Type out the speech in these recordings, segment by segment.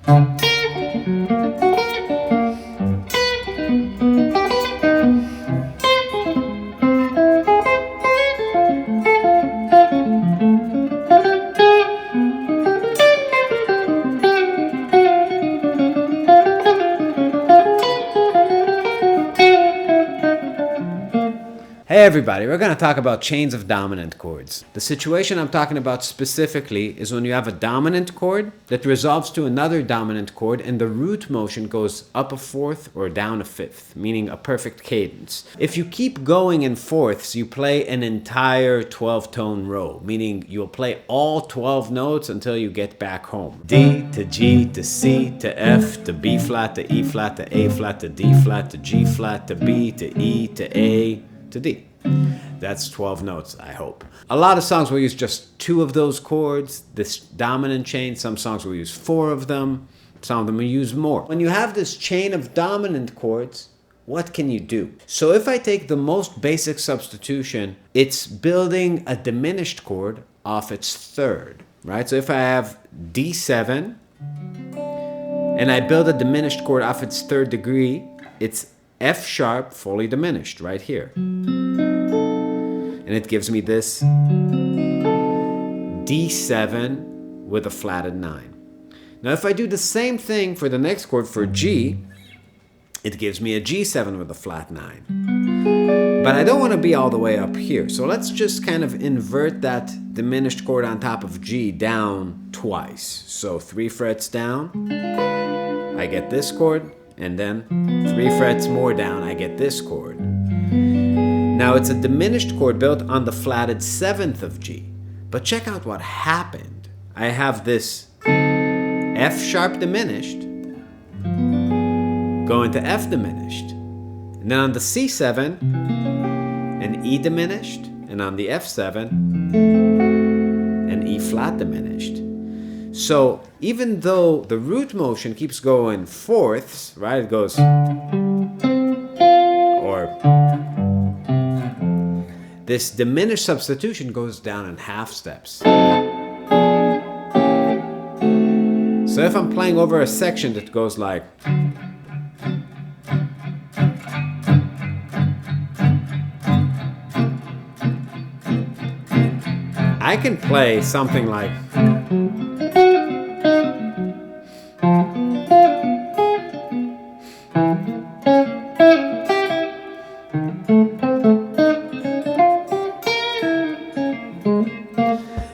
Hey everybody, we're going to talk about chains of dominant chords. The situation I'm talking about specifically is when you have a dominant chord that resolves to another dominant chord and the root motion goes up a fourth or down a fifth, meaning a perfect cadence. If you keep going in fourths, you play an entire 12-tone row, meaning you'll play all 12 notes until you get back home. D to G to C to F to B flat to E flat to A flat to D flat to G flat to B to E to A to D. That's 12 notes, I hope. A lot of songs will use just 2 of those chords, this dominant chain. Some songs will use 4 of them. Some of them will use more. When you have this chain of dominant chords, what can you do? So if I take the most basic substitution, it's building a diminished chord off its third, right? So if I have D7 and I build a diminished chord off its third degree, it's F sharp fully diminished right here. And it gives me this D7 with a flatted 9. Now if I do the same thing for the next chord for G, it gives me a G7 with a flat 9. But I don't want to be all the way up here. So let's just kind of invert that diminished chord on top of G down twice. So 3 frets down, I get this chord. And then 3 frets more down, I get this chord. Now it's a diminished chord built on the flatted 7th of G. But check out what happened. I have this F sharp diminished going to F diminished. And then on the C7, an E diminished. And on the F7, an E flat diminished. So even though the root motion keeps going fourths, right? It goes, or this diminished substitution goes down in half steps. So if I'm playing over a section that goes like, I can play something like,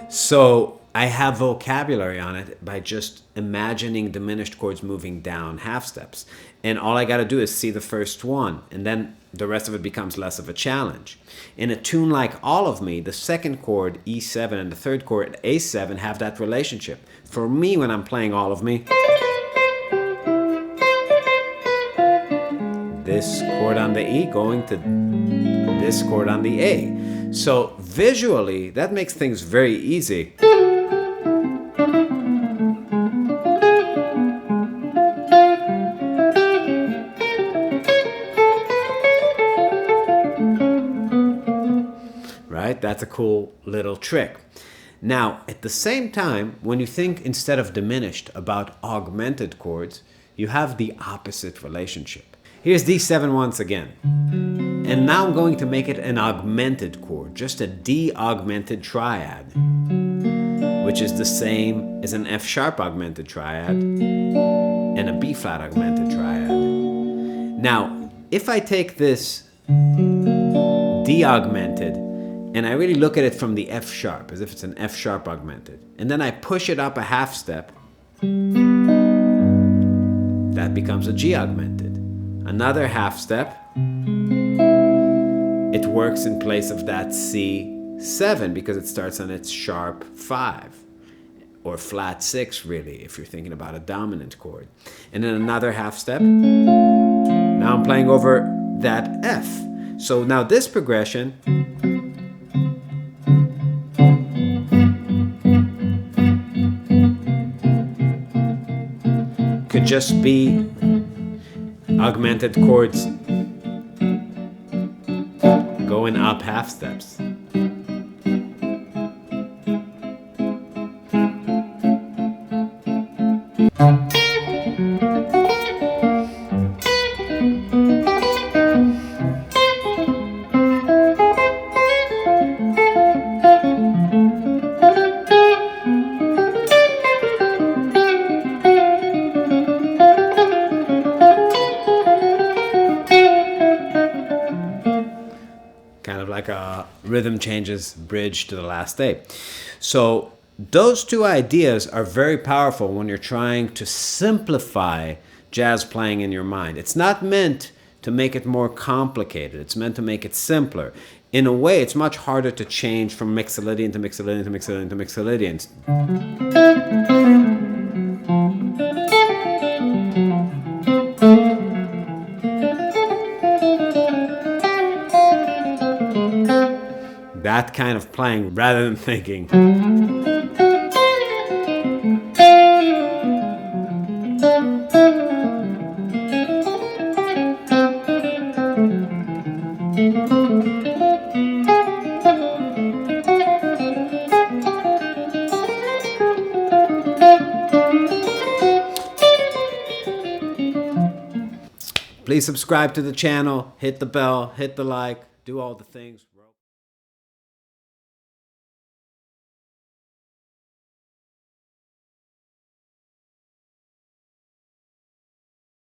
so I have vocabulary on it by just imagining diminished chords moving down half steps. And all I got to do is see the first one, and then the rest of it becomes less of a challenge. In a tune like All of Me, the second chord, E7, and the third chord, A7, have that relationship. For me, when I'm playing All of Me, this chord on the E going to this chord on the A. So visually, that makes things very easy. Right? That's a cool little trick. Now, at the same time, when you think instead of diminished about augmented chords, you have the opposite relationship. Here's D7 once again. And now I'm going to make it an augmented chord, just a D augmented triad, which is the same as an F sharp augmented triad and a B flat augmented triad. Now, if I take this D augmented and I really look at it from the F sharp, as if it's an F sharp augmented, and then I push it up a half step, that becomes a G augmented. Another half step, it works in place of that C7 because it starts on its sharp 5 or flat 6 really if you're thinking about a dominant chord. And then another half step, now I'm playing over that F. So now this progression could just be augmented chords going up half steps. Kind of like a rhythm changes bridge to the last day. So those two ideas are very powerful when you're trying to simplify jazz playing in your mind. It's not meant to make it more complicated. It's meant to make it simpler. In a way, it's much harder to change from Mixolydian to Mixolydian to Mixolydian to Mixolydian. That kind of playing rather than thinking. Please subscribe to the channel, hit the bell, hit the like, do all the things.